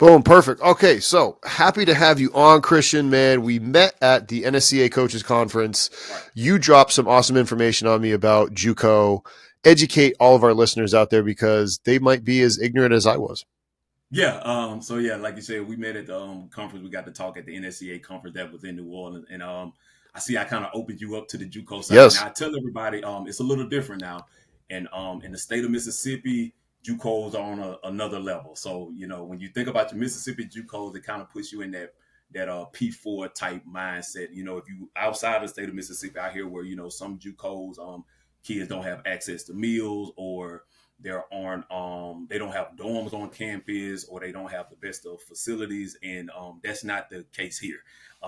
Boom, perfect. Okay, so happy to have you on, Christian, man. We met at the NSCA Coaches Conference. Right. You dropped some awesome information on me about JUCO. Educate all of our listeners out there because they might be as ignorant as I was. Yeah. So yeah, like you said, we met at the conference. We got to talk at the NSCA conference that was in New Orleans, and I kind of opened you up to the JUCO side. Yes. Now I tell everybody, it's a little different now, and in the state of Mississippi, JUCOs are on another level. So when you think about your Mississippi JUCOs, it kind of puts you in that P4 type mindset. If you outside the state of Mississippi, out here where some JUCOs, kids don't have access to meals, or there aren't they don't have dorms on campus, or they don't have the best of facilities, and that's not the case here.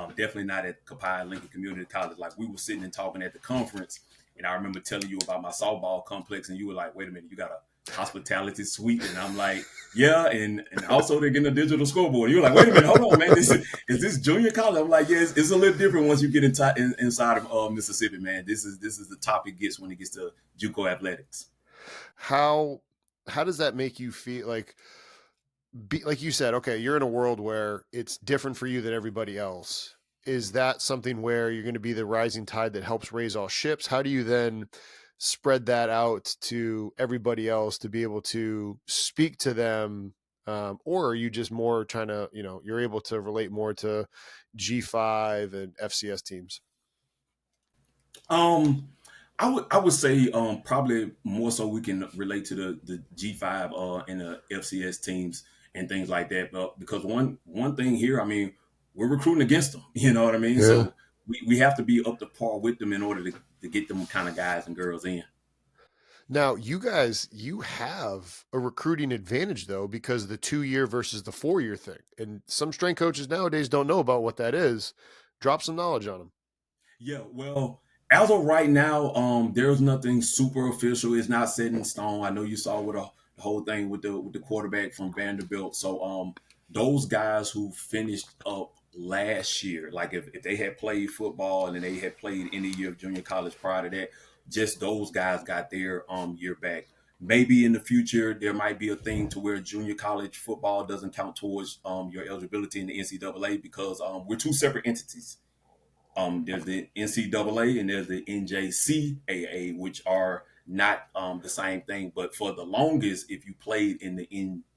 Definitely not at Copiah-Lincoln Community College. Like, we were sitting and talking at the conference, and I remember telling you about my softball complex, and you were like, wait a minute, you got a hospitality suite? And I'm like, yeah, and also they're getting a digital scoreboard. You're like, wait a minute, hold on, man, is this junior college? I'm like, yeah, it's a little different once you get inside of Mississippi, man. This is the top it gets when it gets to JUCO athletics. How does that make you feel? Like you said, okay, you're in a world where it's different for you than everybody else. Is that something where you're going to be the rising tide that helps raise all ships? How do you then spread that out to everybody else to be able to speak to them? Or are you just more trying to, you're able to relate more to G5 and FCS teams? I would say probably more so we can relate to the G5 and the FCS teams and things like that. But because one thing here, I mean, we're recruiting against them. You know what I mean? Yeah. So we have to be up to par with them in order to get them kind of guys and girls in. Now, you guys, you have a recruiting advantage, though, because the 2-year versus the 4-year thing. And some strength coaches nowadays don't know about what that is. Drop some knowledge on them. Yeah, well, as of right now, there's nothing super official. It's not set in stone. I know you saw with the whole thing with the quarterback from Vanderbilt. So those guys who finished up last year, like if they had played football and then they had played any year of junior college prior to that, just those guys got their year back. Maybe in the future there might be a thing to where junior college football doesn't count towards your eligibility in the NCAA, because we're two separate entities. There's the NCAA and there's the NJCAA, which are not the same thing. But for the longest, if you played in the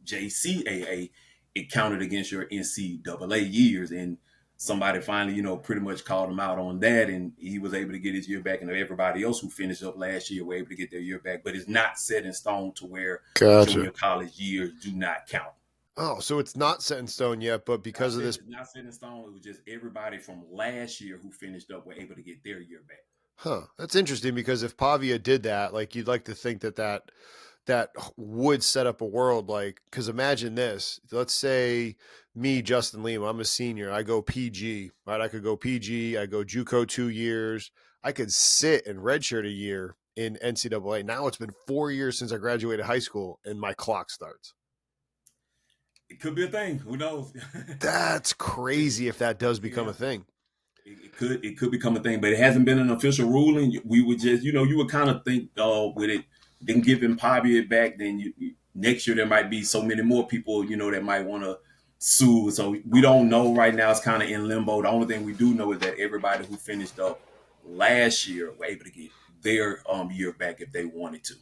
NJCAA, it counted against your NCAA years. And somebody finally, pretty much called him out on that, and he was able to get his year back. And everybody else who finished up last year were able to get their year back. But it's not set in stone to where Gotcha. junior college years do not count. Oh, so it's not set in stone yet, but because of this. It's not set in stone. It was just everybody from last year who finished up were able to get their year back. Huh. That's interesting, because if Pavia did that, like, you'd like to think that would set up a world, like, because imagine this. Let's say me, Justin Lima, I'm a senior. I go PG, right? I could go PG. I go JUCO 2 years. I could sit and redshirt a year in NCAA. Now it's been 4 years since I graduated high school, and my clock starts. It could be a thing. Who knows? That's crazy if that does become a thing. It could become a thing, but it hasn't been an official ruling. We would just, you would kind of think with it, then giving Pavia it back, then next year there might be so many more people, that might want to sue. So we don't know right now. It's kind of in limbo. The only thing we do know is that everybody who finished up last year were able to get their year back if they wanted to.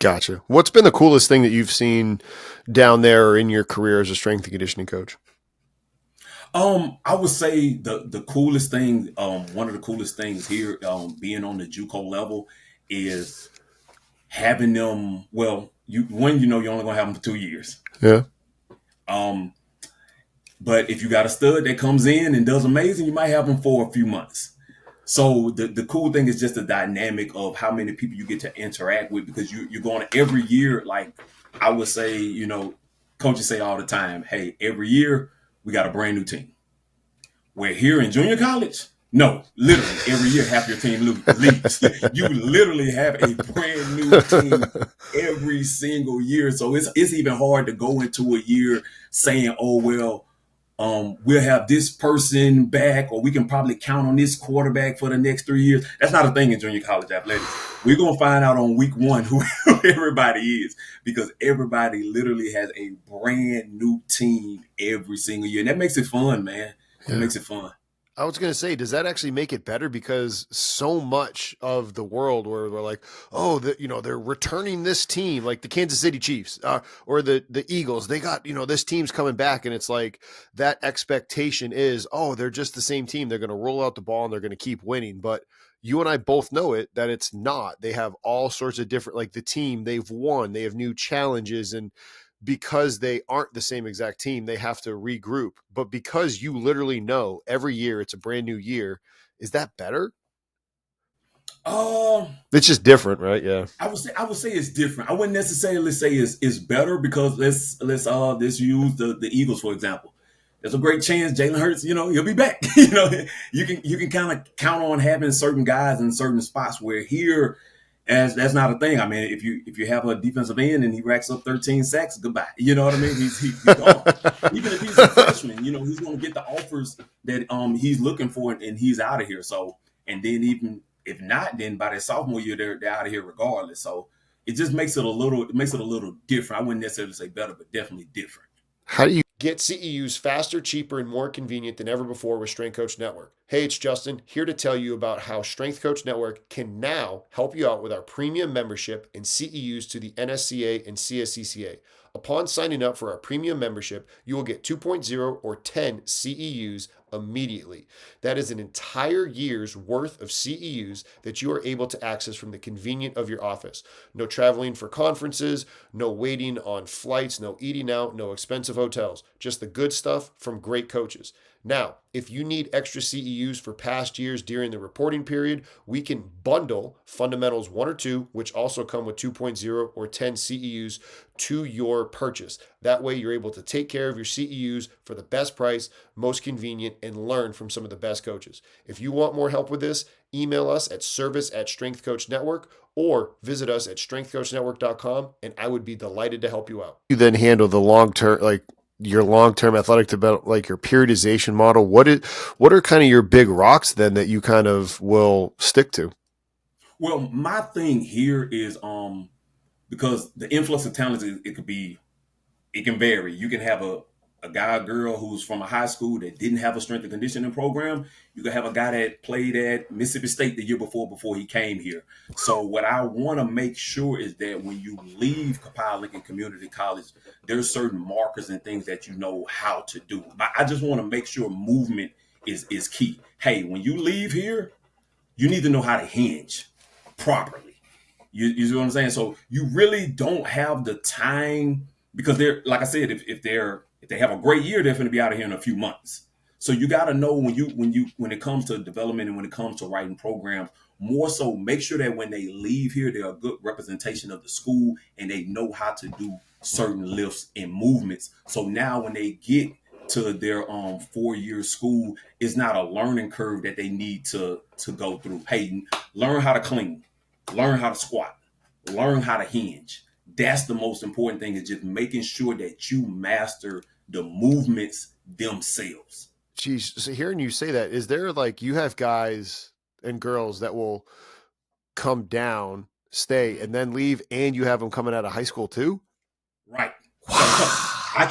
Gotcha. What's been the coolest thing that you've seen down there or in your career as a strength and conditioning coach? I would say the coolest thing, one of the coolest things here, being on the JUCO level, is having them. Well, you're only gonna have them for 2 years. Yeah. But if you got a stud that comes in and does amazing, you might have them for a few months. So the cool thing is just the dynamic of how many people you get to interact with, because you're going to every year. Like I would say, coaches say all the time, hey, every year we got a brand new team. Where here in junior college, no, literally every year half your team leaves. You literally have a brand new team every single year. So it's even hard to go into a year saying, oh, well, we'll have this person back, or we can probably count on this quarterback for the next 3 years. That's not a thing in junior college athletics. we're gonna find out on week one who everybody is, because everybody literally has a brand new team every single year, and that makes it fun, man. That Yeah. makes it fun. I was going to say, does that actually make it better? Because so much of the world where we're like, oh, they're returning this team, like the Kansas City Chiefs or the Eagles, they got, this team's coming back. And it's like that expectation is, oh, they're just the same team. They're going to roll out the ball and they're going to keep winning. But you and I both know that it's not. They have all sorts of different, like the team they've won, they have new challenges, and because they aren't the same exact team, they have to regroup. But because you literally know every year it's a brand new year, is that better? Uh, It's just different, right? Yeah. I would say it's different. I wouldn't necessarily say it's better, because let's use the Eagles for example. There's a great chance Jalen Hurts, he'll be back. You can kind of count on having certain guys in certain spots, where here, as that's not a thing. I mean, if you have a defensive end and he racks up 13 sacks, goodbye. You know what I mean? He's gone. Even if he's a freshman, he's going to get the offers that he's looking for, and he's out of here. So, and then even if not, then by their sophomore year, they're out of here regardless. So it just makes it a little different. I wouldn't necessarily say better, but definitely different. How do you get CEUs faster, cheaper, and more convenient than ever before with Strength Coach Network? Hey, it's Justin here to tell you about how Strength Coach Network can now help you out with our premium membership and CEUs to the NSCA and CSCCa. Upon signing up for our premium membership, you will get 2.0 or 10 CEUs immediately. That is an entire year's worth of CEUs that you are able to access from the convenience of your office. No traveling for conferences, no waiting on flights, no eating out, no expensive hotels. Just the good stuff from great coaches. Now, if you need extra CEUs for past years during the reporting period, we can bundle Fundamentals 1 or 2, which also come with 2.0 or 10 CEUs to your purchase. That way, you're able to take care of your CEUs for the best price, most convenient, and learn from some of the best coaches. If you want more help with this, email us at service@strengthcoachnetwork or visit us at strengthcoachnetwork.com, and I would be delighted to help you out. You then handle the long term, like your long-term athletic development, like your periodization model. What are kind of your big rocks then that you kind of will stick to? Well, my thing here is because the influx of talent, it can vary. You can have a guy or girl who's from a high school that didn't have a strength and conditioning program. You can have a guy that played at Mississippi State the year before he came here. So what I want to make sure is that when you leave Copiah-Lincoln Community College, there's certain markers and things that you know how to do. I just want to make sure movement is key. Hey, when you leave here, you need to know how to hinge properly. You see what I'm saying? So you really don't have the time, because they're, like I said, if they have a great year, they're going to be out of here in a few months. So you got to know when it comes to development and when it comes to writing programs, more so make sure that when they leave here, they're a good representation of the school and they know how to do certain lifts and movements. So now when they get to their 4-year school, it's not a learning curve that they need to go through. Hey, learn how to clean, learn how to squat, learn how to hinge. That's the most important thing, is just making sure that you master the movements themselves. Geez, so hearing you say that, is there like you have guys and girls that will come down, stay, and then leave, and you have them coming out of high school too? Right. So I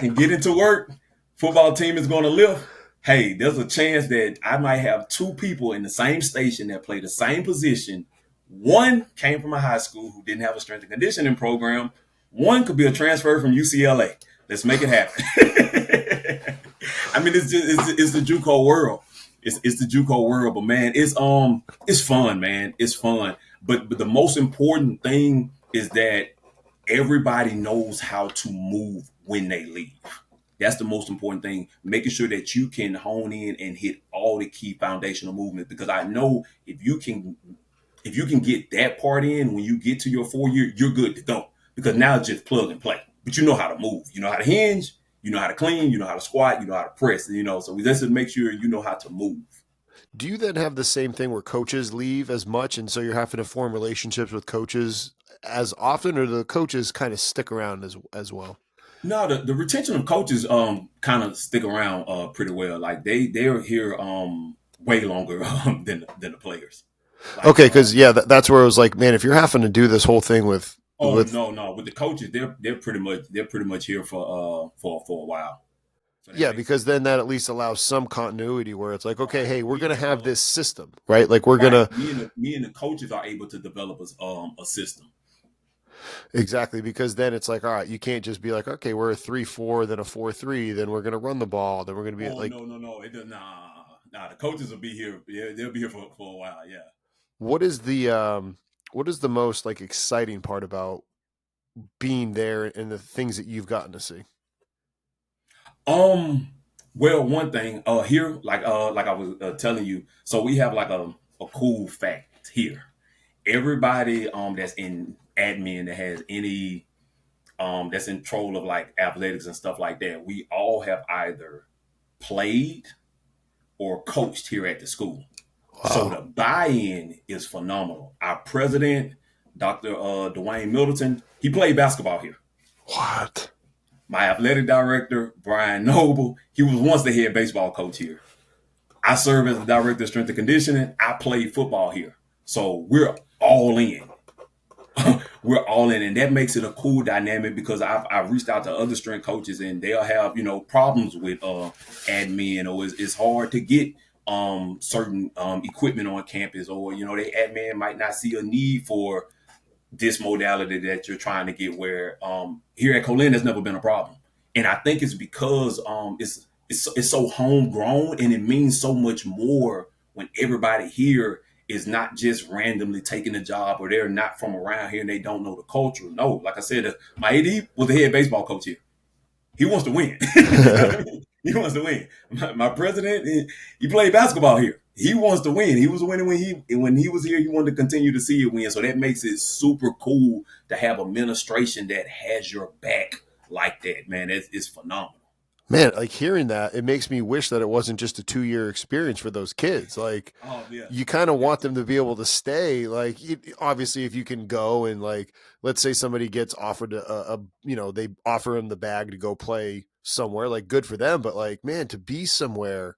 can get into work. Football team is going to lift. Hey, there's a chance that I might have two people in the same station that play the same position. One came from a high school who didn't have a strength and conditioning program. One could be a transfer from UCLA. Let's make it happen. I mean, it's the JUCO world. It's the JUCO world, but man, it's fun, man. It's fun. But the most important thing is that everybody knows how to move when they leave. That's the most important thing, making sure that you can hone in and hit all the key foundational movements. Because I know if you can get that part in when you get to your 4 year, you're good to go. Because now it's just plug and play. But you know how to move. You know how to hinge. You know how to clean. You know how to squat. You know how to press. So we just make sure you know how to move. Do you then have the same thing where coaches leave as much, and so you're having to form relationships with coaches as often, or do the coaches kind of stick around as well? No, the retention of coaches kind of stick around pretty well. Like they're here. way longer than the players. Like Okay, because yeah, that's where it was like, man, if you're having to do this whole thing oh with no, with the coaches, they're pretty much here for a while. So that yeah, makes it because then easy. that at least allows some continuity where it's like, okay, Right. hey, we're We gonna have develop this system, right? Like we're right. gonna Me and the coaches are able to develop a system. exactly because then it's like, all right, you can't just be like, okay, we're a 3-4, then a 4-3, then we're gonna run the ball, then we're gonna be Oh like, no. It does nah. The coaches will be here. Yeah, they'll be here for a while. Yeah. what is the what is the most like exciting part about being there and the things that you've gotten to see? Um. Well, one thing here, like I was telling you, so we have like a cool fact here. Everybody that's in admin that has any that's in control of like athletics and stuff like that, we all have either played or coached here at the school. So Wow. the buy-in is phenomenal. Our president, Dr. Dwayne Middleton, he played basketball here. What? My athletic director, Brian Noble, he was once the head baseball coach here. I serve as the director of strength and conditioning. I played football here. So we're all in. We're all in, and that makes it a cool dynamic because I've reached out to other strength coaches and they'll have problems with admin, or it's hard to get certain equipment on campus, or the admin might not see a need for this modality that you're trying to get, where here at Co-Lin has never been a problem. And I think it's because it's so homegrown, and it means so much more when everybody here is not just randomly taking a job, or they're not from around here and they don't know the culture. No, like I said, my AD was the head baseball coach here. He wants to win. You know what I mean? He wants to win. My president, he played basketball here. He wants to win. He was winning when he was here. He wanted to continue to see it win. So that makes it super cool to have administration that has your back like that. Man, it's phenomenal. Man, like hearing that, it makes me wish that it wasn't just a 2-year experience for those kids. Like, Oh yeah, you kind of yeah. want them to be able to stay. Like, obviously, if you can go and like, let's say somebody gets offered they offer them the bag to go play somewhere. Like, good for them. But like, man, to be somewhere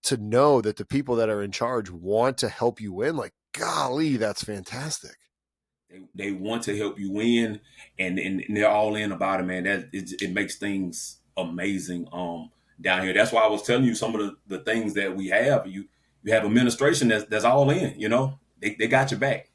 to know that the people that are in charge want to help you win, like, golly, that's fantastic. They want to help you win, and they're all in about it, man. It makes things amazing down here. That's why I was telling you some of the things that we have. You have administration that's all in. They got your back.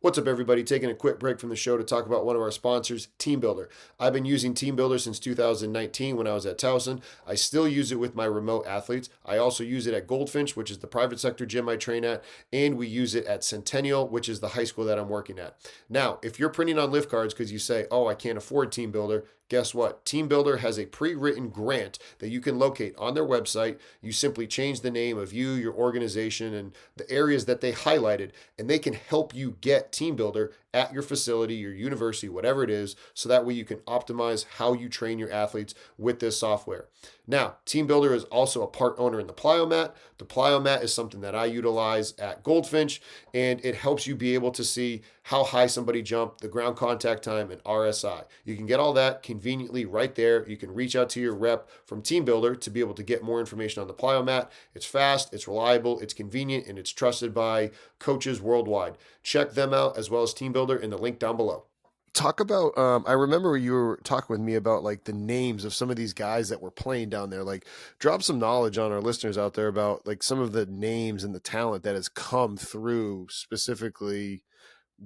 What's up, everybody? Taking a quick break from the show to talk about one of our sponsors, Team Builder. I've been using Team Builder since 2019 when I was at Towson. I still use it with my remote athletes. I also use it at Goldfinch, which is the private sector gym I train at, and we use it at Centennial, which is the high school that I'm working at. Now, if you're printing on lift cards because you say, oh, I can't afford Team Builder, guess what? Team Builder has a pre-written grant that you can locate on their website. You simply change the name of you, your organization, and the areas that they highlighted, and they can help you get Team Builder at your facility, your university, whatever it is, so that way you can optimize how you train your athletes with this software. Now, Team Builder is also a part owner in the Plyomat. The Plyomat is something that I utilize at Goldfinch, and it helps you be able to see how high somebody jumped, the ground contact time, and RSI. You can get all that conveniently right there. You can reach out to your rep from Team Builder to be able to get more information on the Plyomat. It's fast, it's reliable, it's convenient, and it's trusted by coaches worldwide. Check them out as well as Team Builder in the link down below. Talk about I remember you were talking with me about like the names of some of these guys that were playing down there. Like, drop some knowledge on our listeners out there about like some of the names and the talent that has come through specifically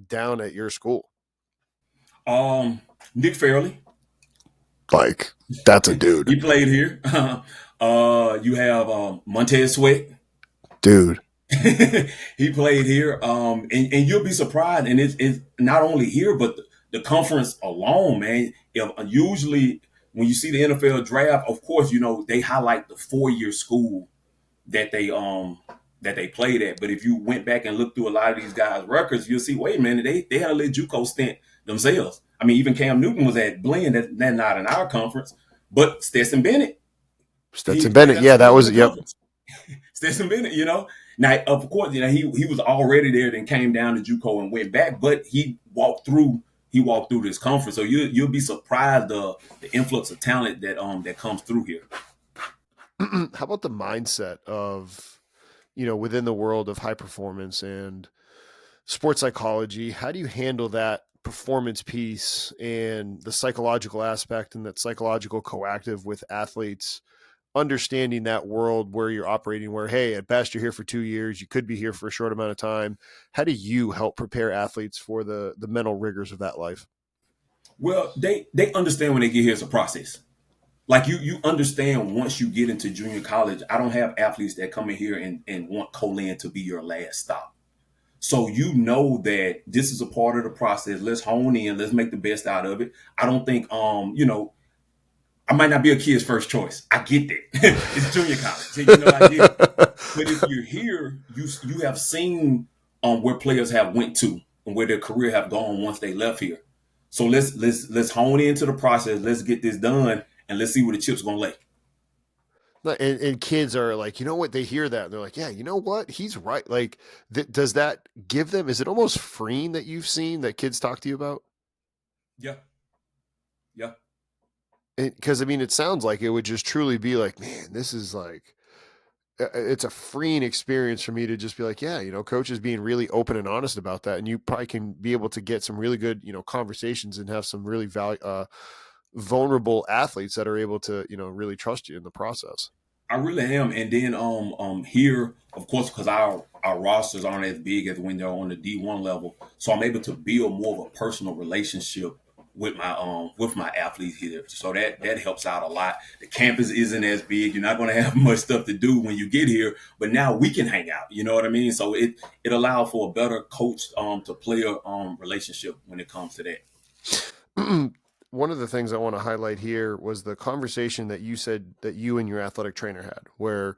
down at your school. Nick Fairley, Like, that's a dude. he played here. You have Montez Sweat. Dude. He played here. And you'll be surprised. And it's not only here, but the conference alone, man. Usually when you see the NFL draft, of course, they highlight the 4-year school that they played at. But if you went back and looked through a lot of these guys' records, you'll see, wait a minute, they had a little JUCO stint themselves. I mean, even Cam Newton was at Blinn, that's not in our conference, but Stetson Bennett, he Stetson played Bennett. at a Yeah, that school in was the yep. conference. Stetson Bennett, Now, of course, he was already there, then came down to JUCO and went back, but he walked through this conference. So you'll be surprised the influx of talent that comes through here. How about the mindset of within the world of high performance and sports psychology, how do you handle that performance piece and the psychological aspect and that psychological coactive with athletes, understanding that world where you're operating, where, hey, at best you're here for 2 years, you could be here for a short amount of time. How do you help prepare athletes for the mental rigors of that life? Well, they understand when they get here it's a process. Like you understand once you get into junior college, I don't have athletes that come in here and want Co-Lin to be your last stop. So you know that this is a part of the process. Let's hone in. Let's make the best out of it. I don't think, I might not be a kid's first choice. I get that. It's junior college. I get it. But if you're here, you have seen where players have went to and where their career have gone once they left here. So let's hone into the process. Let's get this done and let's see where the chips gonna lay. And kids are like, you know what? They hear that and they're like, yeah, you know what? He's right. Like, does that give them? Is it almost freeing that you've seen that kids talk to you about? Yeah, yeah. Because I mean, it sounds like it would just truly be like, man, this is like, it's a freeing experience for me to just be like, yeah, coach is being really open and honest about that, and you probably can be able to get some really good, conversations and have some really vulnerable athletes that are able to, really trust you in the process. I really am. And then here, of course, because our rosters aren't as big as when they're on the D1 level, so I'm able to build more of a personal relationship with my athletes here. So that helps out a lot. The campus isn't as big. You're not going to have much stuff to do when you get here, but now we can hang out. You know what I mean? So it allowed for a better coach to player relationship when it comes to that. One of the things I want to highlight here was the conversation that you said that you and your athletic trainer had, where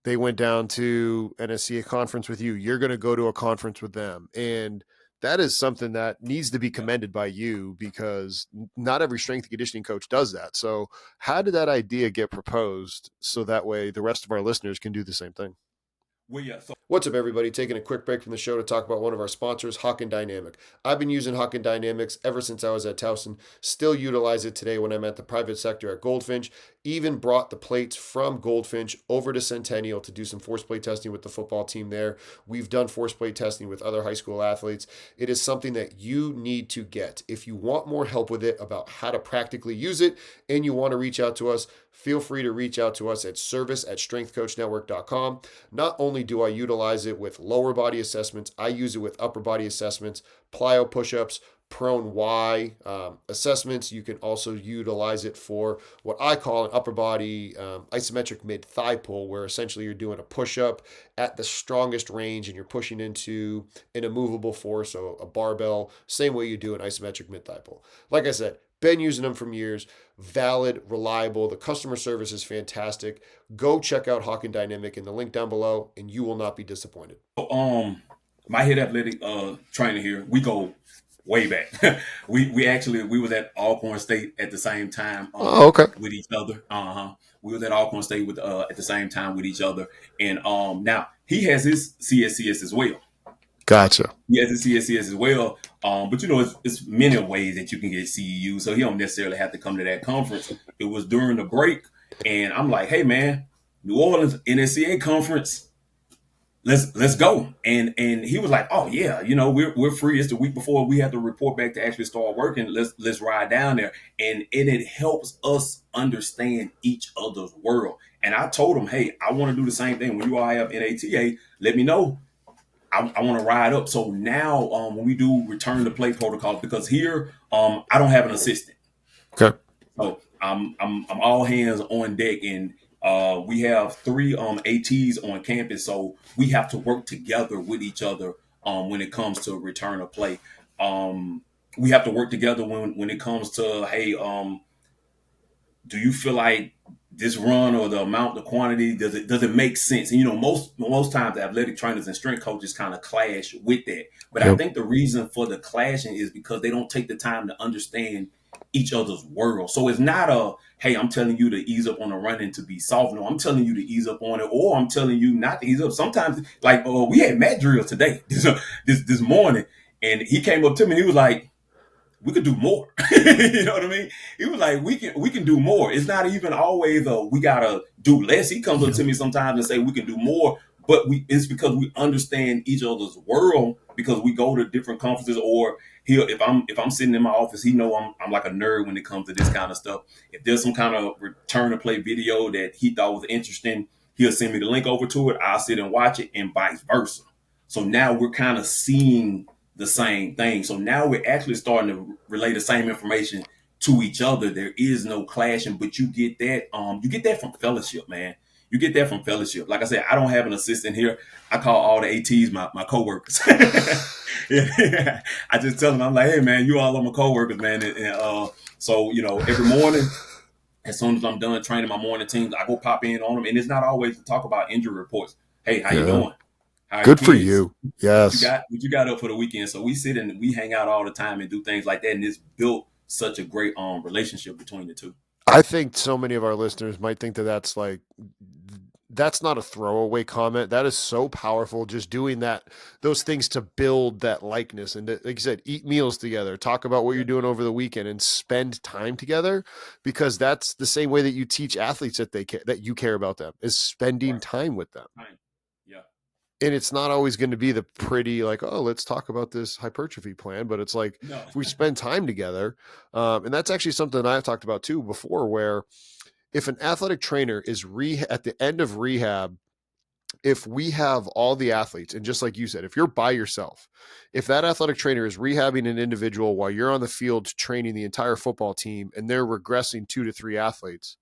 they went down to NSCA conference with you. You're going to go to a conference with them. And that is something that needs to be commended by you, because not every strength and conditioning coach does that. So how did that idea get proposed so that way the rest of our listeners can do the same thing? Well, yeah. So what's up, everybody? Taking a quick break from the show to talk about one of our sponsors, Hawken Dynamic. I've been using Hawken Dynamics ever since I was at Towson. Still utilize it today when I'm at the private sector at Goldfinch. Even brought the plates from Goldfinch over to Centennial to do some force plate testing with the football team there. We've done force plate testing with other high school athletes. It is something that you need to get. If you want more help with it about how to practically use it and you want to reach out to us, feel free to reach out to us at service@strengthcoachnetwork.com. Not only do I utilize it with lower body assessments, I use it with upper body assessments, plyo push-ups, prone Y assessments. You can also utilize it for what I call an upper body isometric mid-thigh pull, where essentially you're doing a push-up at the strongest range and you're pushing into an immovable force, so a barbell, same way you do an isometric mid-thigh pull. Like I said, been using them for years. Valid, reliable. The customer service is fantastic. Go check out Hawken Dynamic in the link down below, and you will not be disappointed. My head athletic trainer here, we go way back. we was at Alcorn State at the same time. Okay. With each other. We was at Alcorn State with at the same time with each other, and now he has his CSCS as well. Gotcha. He has his CSCS as well. But it's many ways that you can get CEUs, so he don't necessarily have to come to that conference. It was during the break, and I'm like, hey man, New Orleans NSCA conference, let's go. And he was like, oh yeah, we're free. It's the week before we have to report back to actually start working. Let's ride down there, and it helps us understand each other's world. And I told him, hey, I want to do the same thing. When you all have NATA, let me know. I want to ride up. So now when we do return to play protocols, because here I don't have an assistant. Okay. So I'm all hands on deck, and we have 3 ATs on campus, so we have to work together with each other when it comes to return to play. We have to work together when it comes to, hey, do you feel like this run or the amount, the quantity, does it make sense? And most times the athletic trainers and strength coaches kind of clash with that. But yep. I think the reason for the clashing is because they don't take the time to understand each other's world. So it's not a, hey, I'm telling you to ease up on the running to be soft. No, I'm telling you to ease up on it, or I'm telling you not to ease up. Sometimes, like we had mat drills today, this morning, and he came up to me and he was like, we could do more. You know what I mean? He was like, we can do more. It's not even always we gotta do less. He comes up to me sometimes and say we can do more, but it's because we understand each other's world because we go to different conferences. Or if I'm sitting in my office, he know I'm like a nerd when it comes to this kind of stuff. If there's some kind of return to play video that he thought was interesting, he'll send me the link over to it. I'll sit and watch it, and vice versa. So now we're kind of seeing the same thing. So now we're actually starting to relay the same information to each other. There is no clashing, but you get that from fellowship, man. You get that from fellowship. Like I said, I don't have an assistant here. I call all the ATs my coworkers. Yeah. I just tell them, I'm like, hey man, you all are my coworkers, man. So every morning, as soon as I'm done training my morning teams, I go pop in on them, and it's not always to talk about injury reports. Hey, how you Yeah. doing? How are your Good for kids? you. Yes. What you got up for the weekend? So we sit and we hang out all the time and do things like that, and it's built such a great relationship between the two. I think so many of our listeners might think that that's not a throwaway comment. That is so powerful. Just doing those things to build that likeness. And like you said, eat meals together, talk about what you're doing over the weekend, and spend time together, because that's the same way that you teach athletes that you care about them, is spending Right. time with them. Fine. Yeah. And it's not always going to be the pretty, like, oh, let's talk about this hypertrophy plan. But it's like, No. if we spend time together, and that's actually something I've talked about too before, where if an athletic trainer is at the end of rehab, if we have all the athletes, and just like you said, if you're by yourself, if that athletic trainer is rehabbing an individual while you're on the field training the entire football team, and they're regressing 2 to 3 athletes,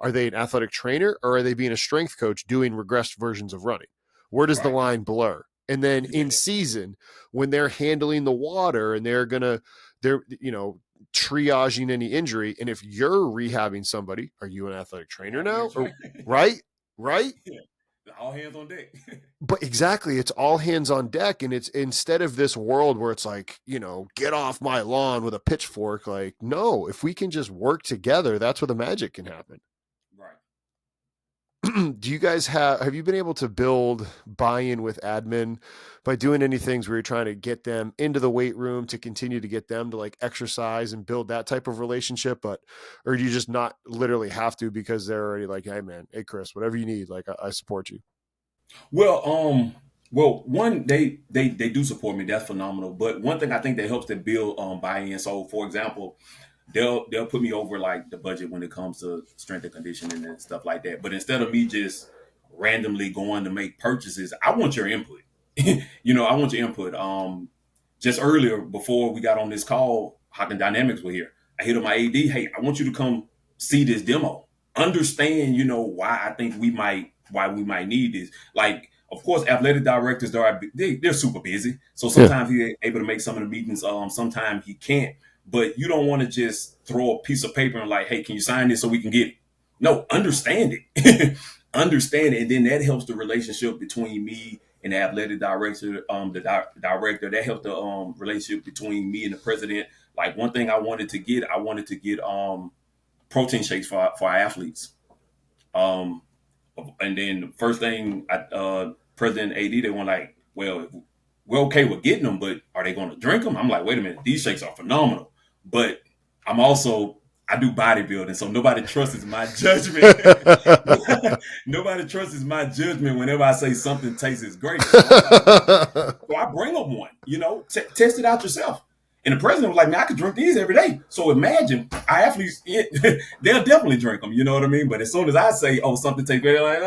are they an athletic trainer, or are they being a strength coach doing regressed versions of running? Where does the Right. line blur? And then in season, when they're handling the water and they're triaging any injury, and if you're rehabbing somebody, are you an athletic trainer now? Right? Right? Yeah. All hands on deck. But exactly, it's all hands on deck. And it's, instead of this world where it's like, get off my lawn with a pitchfork, like, no, if we can just work together, that's where the magic can happen. Right. Do you guys have you been able to build buy-in with admin by doing any things where you're trying to get them into the weight room to continue to get them to like exercise and build that type of relationship? Or do you just not literally have to, because they're already like, hey man, hey Chris, whatever you need, like I support you. Well, one, they do support me. That's phenomenal. But one thing I think that helps to build buy-in. So, for example, they'll put me over like the budget when it comes to strength and conditioning and stuff like that. But instead of me just randomly going to make purchases, I want your input. I want your input. Just earlier before we got on this call, Hocken Dynamics were here. I hit up my AD. Hey, I want you to come see this demo. Understand, why I think why we might need this. Like, of course, athletic directors, they're super busy. So sometimes he's able to make some of the meetings. Sometimes he can't. But you don't want to just throw a piece of paper and like, hey, can you sign this so we can get it? No, understand it. Understand it. And then that helps the relationship between me and the athletic director, director. That helps the relationship between me and the president. Like, one thing I wanted to get protein shakes for our athletes. Um, and then the first thing President AD, they were like, well, we're okay with getting them, but are they going to drink them? I'm like, wait a minute, these shakes are phenomenal. But I do bodybuilding, so nobody trusts my judgment. Nobody trusts my judgment whenever I say something tastes great. So I bring them one, test it out yourself. And the president was like, man, I could drink these every day. So imagine our athletes, they'll definitely drink them, you know what I mean? But as soon as I say, oh, something tastes great, they're like,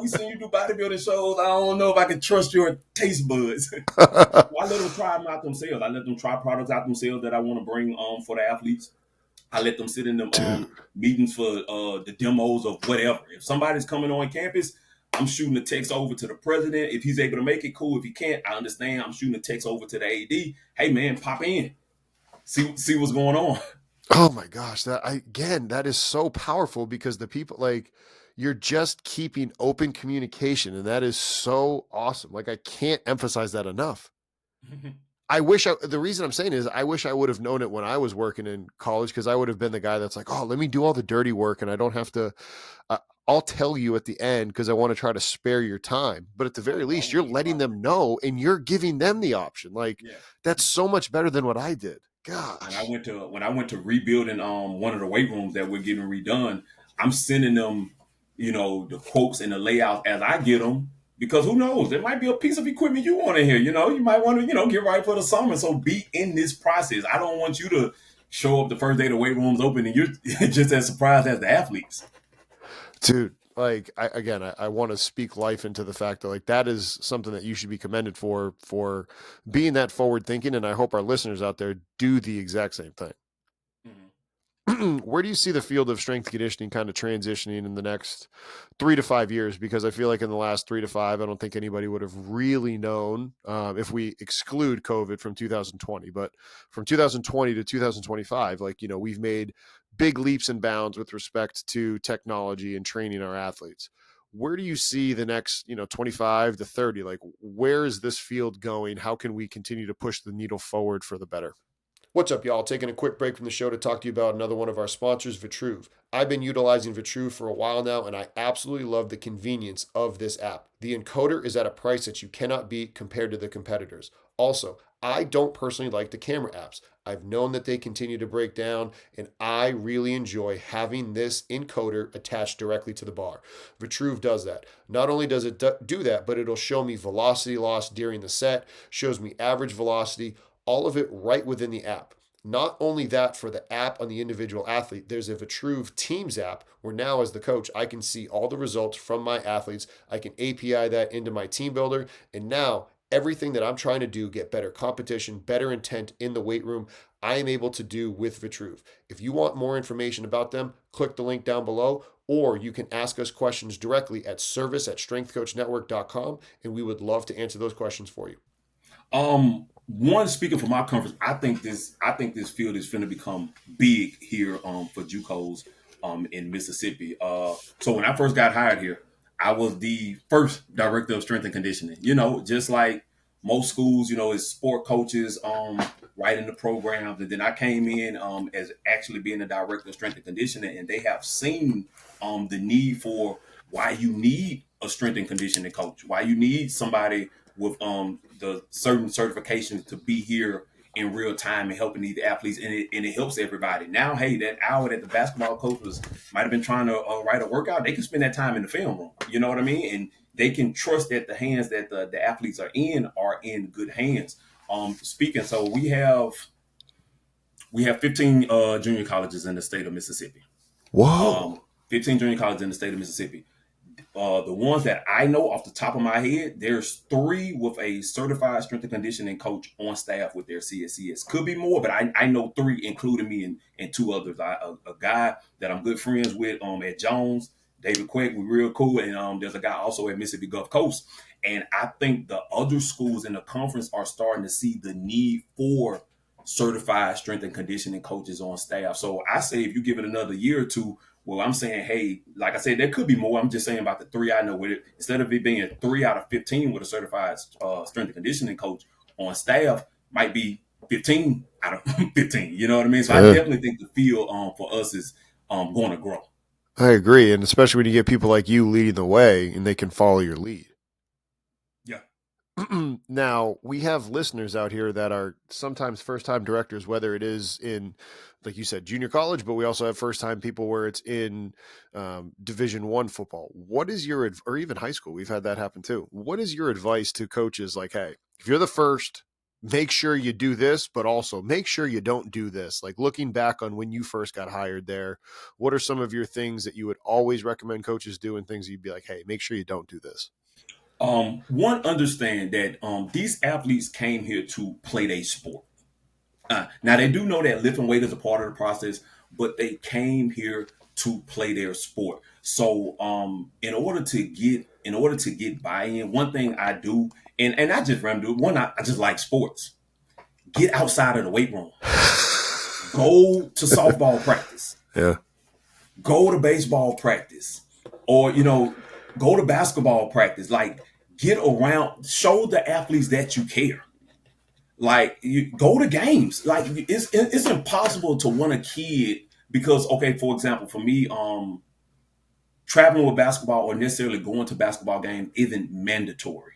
we seen you do bodybuilding shows. I don't know if I can trust your taste buds. I let them try them out themselves. I let them try products out themselves that I want to bring for the athletes. I let them sit in them meetings for the demos of whatever. If somebody's coming on campus, I'm shooting a text over to the president. If he's able to make it, cool. If he can't, I understand. I'm shooting a text over to the AD. Hey man, pop in. See what's going on. Oh my gosh, that is so powerful, because the people, like, you're just keeping open communication, and that is so awesome. Like, I can't emphasize that enough. The reason I'm saying is I wish I would have known it when I was working in college, because I would have been the guy that's like, oh, let me do all the dirty work and I don't have to, I'll tell you at the end because I want to try to spare your time. But at the very least, you're letting them know and you're giving them the option. Like, that's so much better than what I did. Gosh. When I went to rebuilding one of the weight rooms that we're getting redone, I'm sending them, the quotes and the layouts as I get them. Because who knows? There might be a piece of equipment you want to hear. You might want to, get right for the summer. So be in this process. I don't want you to show up the first day the weight room's open and you're just as surprised as the athletes. Dude, like I want to speak life into the fact that like that is something that you should be commended for being that forward thinking, and I hope our listeners out there do the exact same thing. Where do you see the field of strength conditioning kind of transitioning in the next 3 to 5 years? Because I feel like in the last 3 to 5, I don't think anybody would have really known, if we exclude COVID from 2020, but from 2020 to 2025, like, we've made big leaps and bounds with respect to technology and training our athletes. Where do you see the next, 25 to 30? Like, where is this field going? How can we continue to push the needle forward for the better? What's up, y'all? Taking a quick break from the show to talk to you about another one of our sponsors, Vitruve. I've been utilizing Vitruve for a while now, and I absolutely love the convenience of this app. The encoder is at a price that you cannot beat compared to the competitors. Also, I don't personally like the camera apps. I've known that they continue to break down, and I really enjoy having this encoder attached directly to the bar. Vitruve does that. Not only does it do that, but it'll show me velocity loss during the set, shows me average velocity, all of it right within the app. Not only that, for the app on the individual athlete, there's a Vitruve Teams app where now as the coach, I can see all the results from my athletes. I can API that into my team builder. And now everything that I'm trying to do, get better competition, better intent in the weight room, I am able to do with Vitruve. If you want more information about them, click the link down below, or you can ask us questions directly at service@strengthcoachnetwork.com, and we would love to answer those questions for you. One, speaking for my conference, I think this field is going to become big here for JUCOs in Mississippi. So when I first got hired here, I was the first director of strength and conditioning. Just like most schools, it's sport coaches writing the programs, and then I came in as actually being the director of strength and conditioning, and they have seen the need for why you need a strength and conditioning coach, why you need somebody with the certain certifications to be here in real time and helping these athletes, and it helps everybody. Now, hey, that hour that the basketball coach might have been trying to write a workout, they can spend that time in the film room. You know what I mean? And they can trust that the hands that the athletes are in good hands. Speaking, so we have 15 junior colleges in the state of Mississippi. Whoa. 15 junior colleges in the state of Mississippi. The ones that I know off the top of my head, there's 3 with a certified strength and conditioning coach on staff with their CSCS. Could be more, but I know 3, including me and 2 others. A guy that I'm good friends with at Jones, David Quack, we're real cool. And there's a guy also at Mississippi Gulf Coast. And I think the other schools in the conference are starting to see the need for certified strength and conditioning coaches on staff. So I say if you give it another year or 2, well, I'm saying, hey, like I said, there could be more. I'm just saying about the 3 I know with it. Instead of it being 3 out of 15 with a certified strength and conditioning coach on staff, might be 15 out of 15. You know what I mean? So I definitely think the field for us is going to grow. I agree. And especially when you get people like you leading the way and they can follow your lead. Yeah. Now, we have listeners out here that are sometimes first-time directors, whether it is in, like you said, junior college, but we also have first-time people where it's in Division I football. What is your, or even high school, we've had that happen too. What is your advice to coaches like, hey, if you're the first, make sure you do this, but also make sure you don't do this? Like looking back on when you first got hired there, what are some of your things that you would always recommend coaches do and things you'd be like, hey, make sure you don't do this? One, understand that these athletes came here to play their sport. Now they do know that lifting weight is a part of the process, but they came here to play their sport. So in order to get buy-in, one thing I do, and I just run do one, I just like sports. Get outside of the weight room. Go to softball practice. Yeah. Go to baseball practice. Or, go to basketball practice. Like, get around, show the athletes that you care. Like, you go to games. Like, it's impossible to want a kid because, okay, for example, for me, traveling with basketball or necessarily going to basketball games isn't mandatory.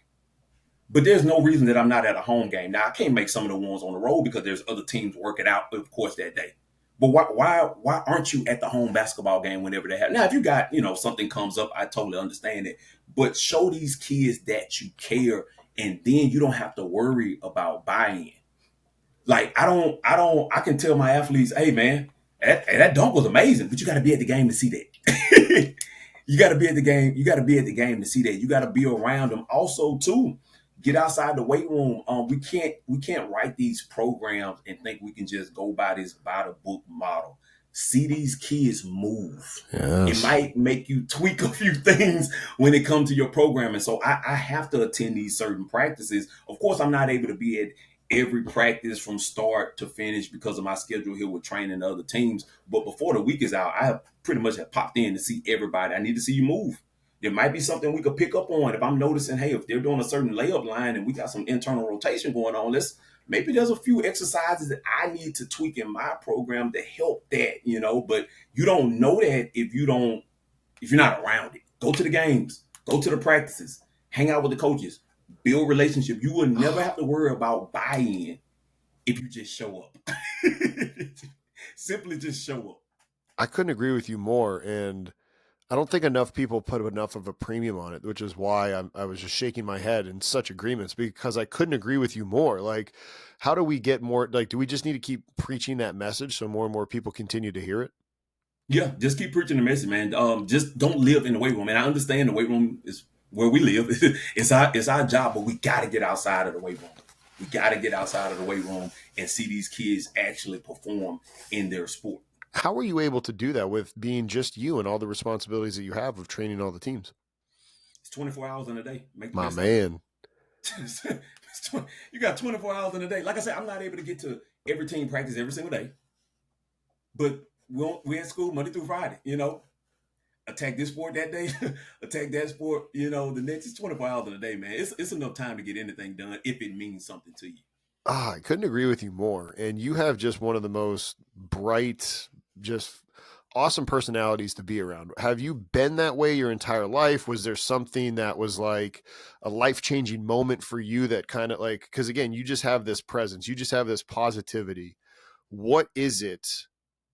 But there's no reason that I'm not at a home game. Now, I can't make some of the ones on the road because there's other teams working out, of course, that day. But why aren't you at the home basketball game whenever they have? Now, if you got, something comes up, I totally understand it. But show these kids that you care, and then you don't have to worry about buy-in. Like I can tell my athletes, hey man, that dunk was amazing, but you got to be at the game to see that. You got to be at the game. You got to be at the game to see that. You got to be around them. Also, too, get outside the weight room. We can't write these programs and think we can just go by the book model. See these kids move. It Yes. might make you tweak a few things when it comes to your programming. So I have to attend these certain practices. Of course, I'm not able to be at every practice from start to finish because of my schedule here with training other teams. But before the week is out, I have pretty much have popped in to see everybody. I need to see you move. There might be something we could pick up on if I'm noticing, hey, if they're doing a certain layup line and we got some internal rotation going on, maybe there's a few exercises that I need to tweak in my program to help that. But you don't know that if you're not around it. Go to the games, go to the practices, hang out with the coaches, build relationship. You will never have to worry about buy-in if you just show up. Simply just show up. I couldn't agree with you more. And I don't think enough people put enough of a premium on it, which is why I was just shaking my head in such agreements, because I couldn't agree with you more. Like, how do we get more, like, do we just need to keep preaching that message so more and more people continue to hear it? Yeah, just keep preaching the message, man. Just don't live in the weight room. And I understand the weight room is where we live. It's our job, but we got to get outside of the weight room. We got to get outside of the weight room and see these kids actually perform in their sport. How are you able to do that with being just you and all the responsibilities that you have of training all the teams? It's 24 hours in a day. Make the My best man. of it. You got 24 hours in a day. Like I said, I'm not able to get to every team practice every single day, but we're at school Monday through Friday. Attack this sport that day, attack that sport. The next is 24 hours in a day, man. It's enough time to get anything done if it means something to you. I couldn't agree with you more. And you have just one of the most bright, just awesome personalities to be around. Have you been that way your entire life? Was there something that was like a life-changing moment for you that kind of like, because again, you just have this presence, you just have this positivity. What is it?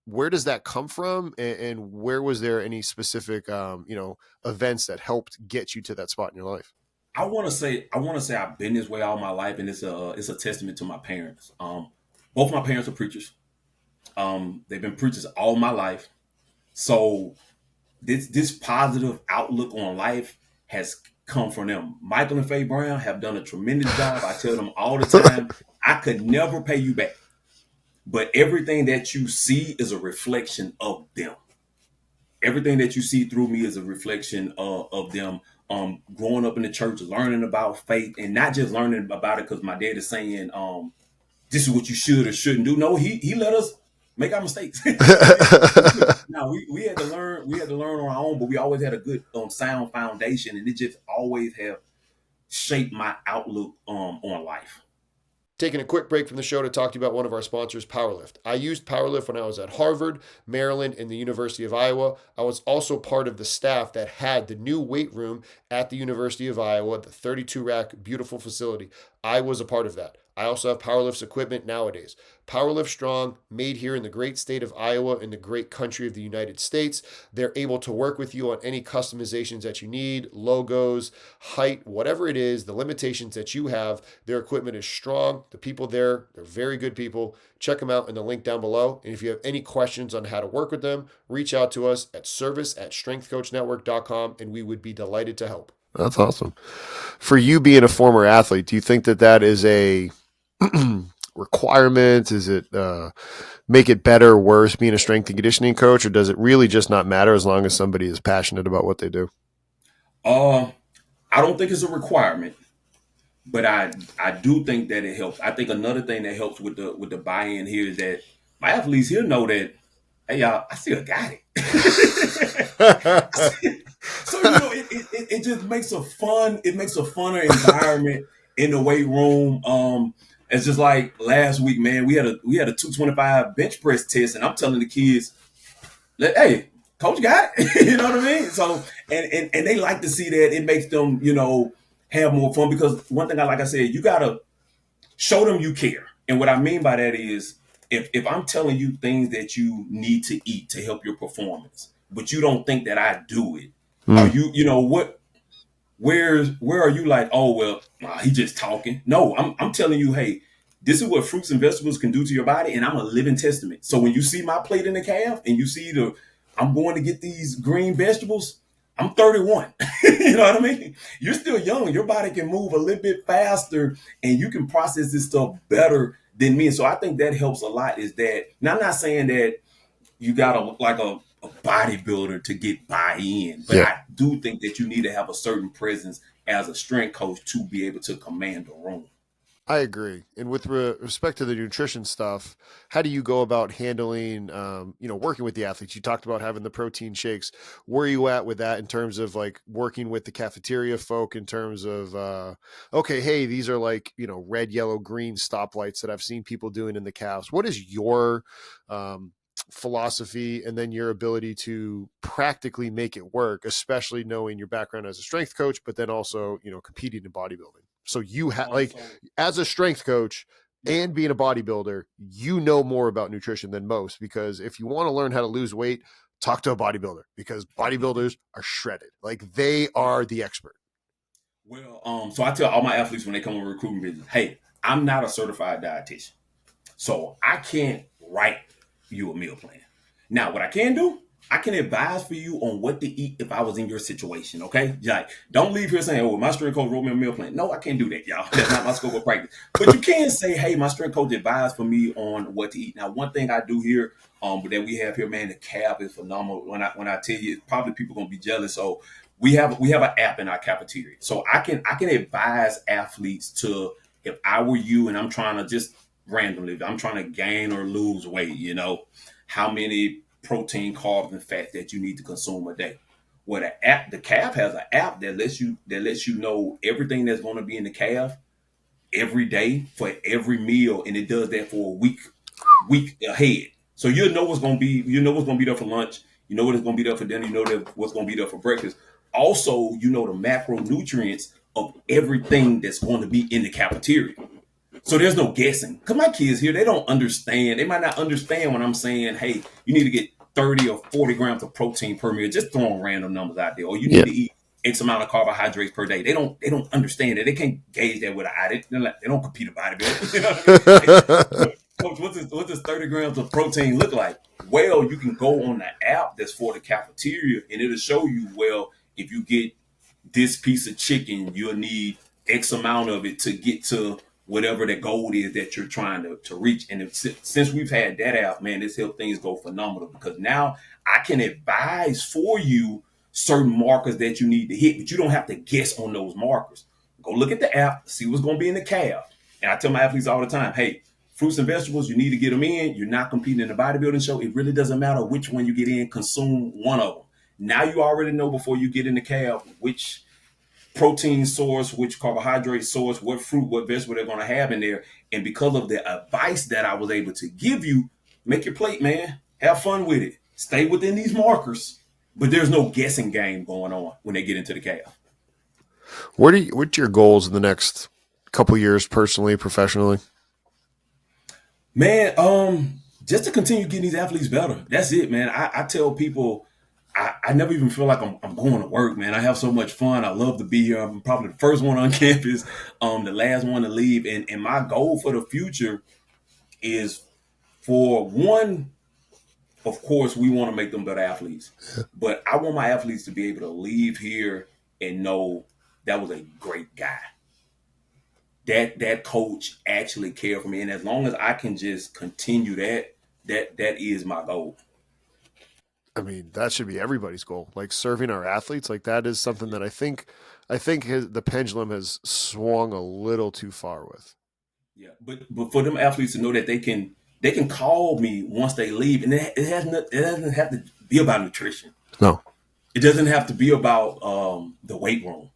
Where does that come from? And where was there any specific, events that helped get you to that spot in your life? I want to say I've been this way all my life, and it's a testament to my parents. Both my parents are preachers. They've been preachers all my life. So this positive outlook on life has come from them. Michael and Faye Brown have done a tremendous job. I tell them all the time, I could never pay you back. But everything that you see is a reflection of them. Everything that you see through me is a reflection of them. Growing up in the church, learning about faith, and not just learning about it because my dad is saying, this is what you should or shouldn't do. No, he let us make our mistakes. Now we had to learn. We had to learn on our own, but we always had a good sound foundation, and it just always have shaped my outlook on life. Taking a quick break from the show to talk to you about one of our sponsors, PowerLift. I used PowerLift when I was at Harvard, Maryland, and the University of Iowa. I was also part of the staff that had the new weight room at the University of Iowa, the 32-rack, beautiful facility. I was a part of that. I also have PowerLift's equipment nowadays. PowerLift Strong, made here in the great state of Iowa in the great country of the United States. They're able to work with you on any customizations that you need, logos, height, whatever it is, the limitations that you have. Their equipment is strong. The people there, they're very good people. Check them out in the link down below. And if you have any questions on how to work with them, reach out to us at service@strengthcoachnetwork.com, and we would be delighted to help. That's awesome. For you being a former athlete, do you think that is a requirement? Is it make it better or worse being a strength and conditioning coach, or does it really just not matter as long as somebody is passionate about what they do? I don't think it's a requirement, but I do think that it helps. I think another thing that helps with the buy-in here is that my athletes here know that, hey y'all, I still got it. So it just makes a funner environment in the weight room. It's just like last week, man. We had a 225 bench press test, and I'm telling the kids, "Hey, coach got it." You know what I mean? So and they like to see that. It makes them, have more fun, because one thing like I said, you gotta show them you care. And what I mean by that is, if I'm telling you things that you need to eat to help your performance, but you don't think that I do it, are Mm. you know what? Where are you like, oh well, nah, he just talking? No, I'm telling you, hey, this is what fruits and vegetables can do to your body, and I'm a living testament. So when you see my plate in the calf, and you see I'm going to get these green vegetables. I'm 31. You know what I mean? You're still young. Your body can move a little bit faster, and you can process this stuff better than me. And so I think that helps a lot. Is that now? I'm not saying that you got to look like a bodybuilder to get buy-in, but Yeah. I do think that you need to have a certain presence as a strength coach to be able to command the room. I agree. And with respect to the nutrition stuff, how do you go about handling, working with the athletes? You talked about having the protein shakes. Where are you at with that in terms of like working with the cafeteria folk in terms of, okay, hey, these are like, red, yellow, green stoplights that I've seen people doing in the calves. What is your philosophy and then your ability to practically make it work, especially knowing your background as a strength coach, but then also, competing in bodybuilding? So you have like, So as a strength coach yeah. and being a bodybuilder, you know more about nutrition than most, because if you want to learn how to lose weight, talk to a bodybuilder, because bodybuilders are shredded. Like they are the expert. Well, so I tell all my athletes when they come on recruiting business, hey, I'm not a certified dietitian, so I can't write you a meal plan. Now, what I can do, I can advise for you on what to eat if I was in your situation. Okay, like don't leave here saying, "Oh, my strength coach wrote me a meal plan." No, I can't do that, y'all. That's not my scope of practice. But you can say, "Hey, my strength coach advised for me on what to eat." Now, one thing I do here, that we have here, man, the cap is phenomenal. When I tell you, probably people gonna be jealous. So we have an app in our cafeteria, so I can advise athletes to, if I were you and I'm trying to just randomly, I'm trying to gain or lose weight, how many protein, carbs, and fat that you need to consume a day. Well, the calf has an app that lets you know everything that's going to be in the calf every day for every meal, and it does that for a week ahead. So you know what's gonna be there for lunch, you know what's gonna be there for dinner, you know what's gonna be there for breakfast. Also, you know the macronutrients of everything that's going to be in the cafeteria. So there's no guessing. Cause my kids here, they don't understand. They might not understand when I'm saying, hey, you need to get 30 or 40 grams of protein per meal, just throwing random numbers out there. Or you Yeah. need to eat X amount of carbohydrates per day. They don't understand it. They can't gauge that with an eye. They don't compete a bodybuilder. You know what I mean? Coach, what's this 30 grams of protein look like? Well, you can go on the app that's for the cafeteria, and it'll show you, well, if you get this piece of chicken, you'll need X amount of it to get to whatever the goal is that you're trying to reach. And since we've had that out, man, this helped things go phenomenal, because now I can advise for you certain markers that you need to hit, but you don't have to guess on those markers. Go look at the app, see what's going to be in the calf. And I tell my athletes all the time, hey, fruits and vegetables, you need to get them in. You're not competing in a bodybuilding show. It really doesn't matter which one you get in, consume one of them. Now you already know before you get in the calf which protein source, which carbohydrate source, what fruit, what vegetable they're going to have in there. And because of the advice that I was able to give you, make your plate, man. Have fun with it. Stay within these markers, but there's no guessing game going on when they get into the calf. What's your goals in the next couple years, personally, professionally? Man, just to continue getting these athletes better. That's it, man. I tell people, I never even feel like I'm going to work, man. I have so much fun. I love to be here. I'm probably the first one on campus, the last one to leave. And my goal for the future is, for one, of course, we want to make them better athletes. But I want my athletes to be able to leave here and know that was a great guy. That coach actually cared for me. And as long as I can just continue that is my goal. I mean, that should be everybody's goal. Like serving our athletes, like that is something that I think the pendulum has swung a little too far with. Yeah, but for them athletes to know that they can call me once they leave, and it doesn't have to be about nutrition. No. It doesn't have to be about the weight room.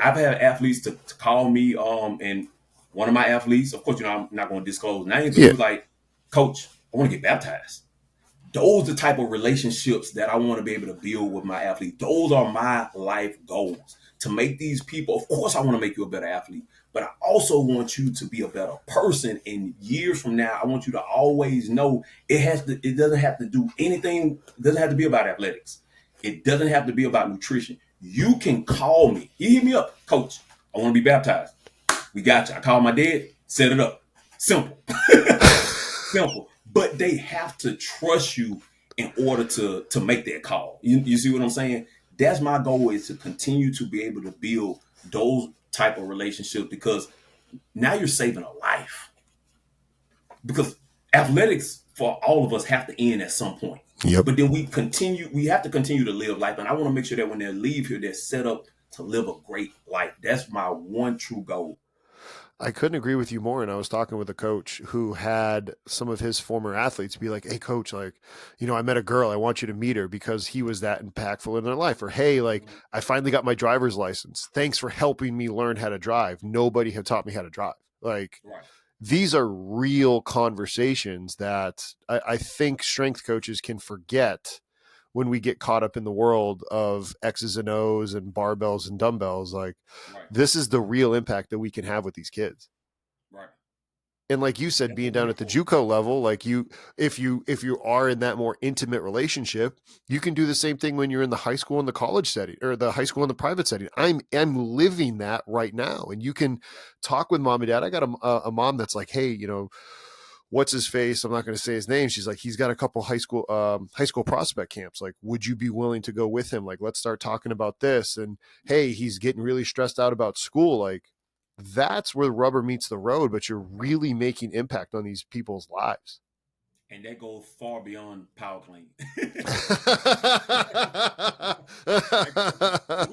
I've had athletes to call me, and one of my athletes, of course, I'm not going to disclose names, but he Yeah. was like, "Coach, I want to get baptized." Those are the type of relationships that I want to be able to build with my athletes. Those are my life goals. to make these people, of course, I want to make you a better athlete, but I also want you to be a better person. And years from now, I want you to always know it doesn't have to do anything, it doesn't have to be about athletics. It doesn't have to be about nutrition. You can call me. You hit me up, coach. I want to be baptized. We got you. I call my dad, set it up. Simple. Simple. But they have to trust you in order to make that call. You see what I'm saying? That's my goal, is to continue to be able to build those type of relationships, because now you're saving a life. Because athletics for all of us have to end at some point. Yep. But then we have to continue to live life. And I want to make sure that when they leave here, they're set up to live a great life. That's my one true goal. I couldn't agree with you more. And I was talking with a coach who had some of his former athletes be like, "Hey coach, like, I met a girl, I want you to meet her," because he was that impactful in their life. Or, "Hey, like, I finally got my driver's license. Thanks for helping me learn how to drive. Nobody had taught me how to drive." Like, Right. these are real conversations that I think strength coaches can forget when we get caught up in the world of X's and O's and barbells and dumbbells. Like, Right. this is the real impact that we can have with these kids. Right. And like you said, That's being down very at the cool. JUCO level, like if you are in that more intimate relationship, you can do the same thing when you're in the high school and the college setting, or the high school and the private setting. I'm living that right now, and you can talk with mom and dad. I got a mom that's like, "Hey, what's his face? I'm not going to say his name." She's like, "He's got a couple high school prospect camps. Like, would you be willing to go with him? Like, let's start talking about this. And hey, he's getting really stressed out about school." Like, that's where the rubber meets the road, but you're really making impact on these people's lives. And that goes far beyond power clean. We're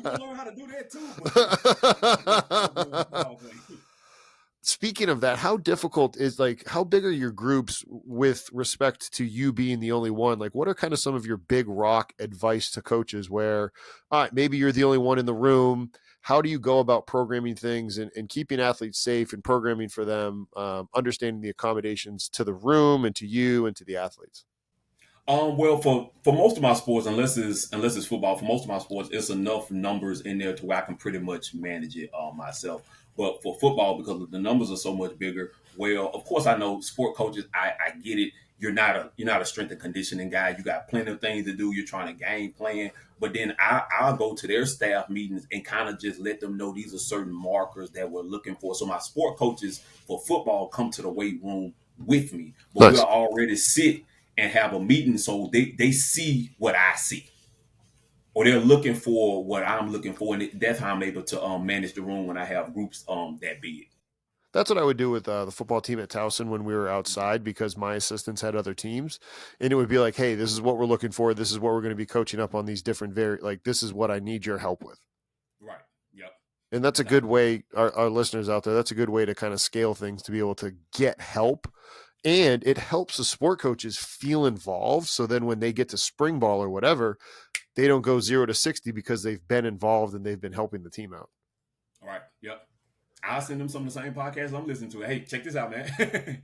gonna learn how to do that too, but far beyond power clean. Speaking of that, how difficult is, like, how big are your groups with respect to you being the only one? Like, what are kind of some of your big rock advice to coaches where, all right, maybe you're the only one in the room. How do you go about programming things and keeping athletes safe and programming for them, understanding the accommodations to the room and to you and to the athletes? Well, for most of my sports, unless it's football, for most of my sports, it's enough numbers in there to where I can pretty much manage it myself. But for football, because the numbers are so much bigger, well, of course, I know sport coaches. I get it. You're not a strength and conditioning guy. You got plenty of things to do. You're trying to game plan. But then I'll go to their staff meetings and kind of just let them know these are certain markers that we're looking for. So my sport coaches for football come to the weight room with me, but we'll Nice. already sit and have a meeting, so they see what I see, or they're looking for what I'm looking for, and that's how I'm able to manage the room when I have groups that big. That's what I would do with the football team at Towson when we were outside, because my assistants had other teams, and it would be like, "Hey, this is what we're looking for. This is what we're going to be coaching up on these different like, this is what I need your help with." Right. Yep. And that's a good way, our listeners out there, that's a good way to kind of scale things, to be able to get help. And it helps the sport coaches feel involved. So then when they get to spring ball or whatever, they don't go 0 to 60 because they've been involved and they've been helping the team out. All right. Yep. I'll send them some of the same podcasts I'm listening to. Hey, check this out, man.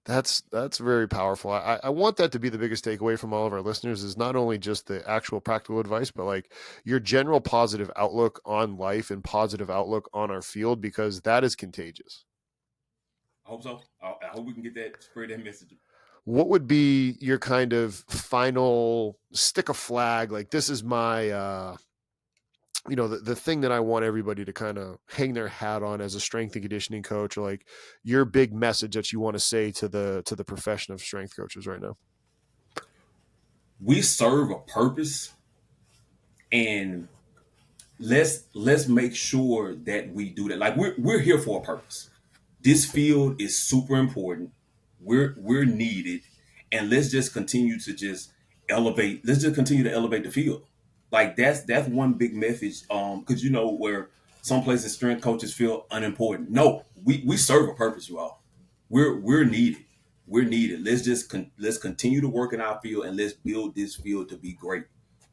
That's very powerful. I want that to be the biggest takeaway from all of our listeners, is not only just the actual practical advice, but like your general positive outlook on life and positive outlook on our field, because that is contagious. I hope so. I hope we can get that, spread that message. What would be your kind of final stick a flag? Like, this is my, the thing that I want everybody to kind of hang their hat on as a strength and conditioning coach, or like your big message that you want to say to the profession of strength coaches right now. We serve a purpose, and let's make sure that we do that. Like, we're here for a purpose. This field is super important. We're needed, and let's just continue to just elevate. Let's just continue to elevate the field. Like, that's one big message. Because where some places strength coaches feel unimportant. No, we serve a purpose, you all. We're needed. We're needed. Let's continue to work in our field, and let's build this field to be great.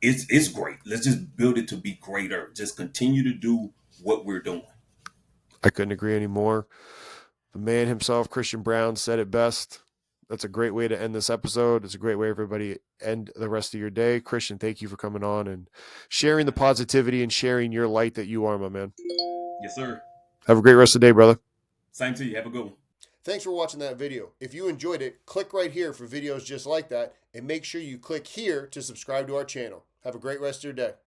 It's great. Let's just build it to be greater. Just continue to do what we're doing. I couldn't agree anymore. The man himself, Christian Brown, said it best: That's a great way to end this episode. It's a great way everybody end the rest of your day. Christian, thank you for coming on and sharing the positivity and sharing your light that you are, my man. Yes, sir. Have a great rest of the day, brother. Same to you. Have a good one. Thanks for watching that video. If you enjoyed it, click right here for videos just like that, and make sure you click here to subscribe to our channel. Have a great rest of your day.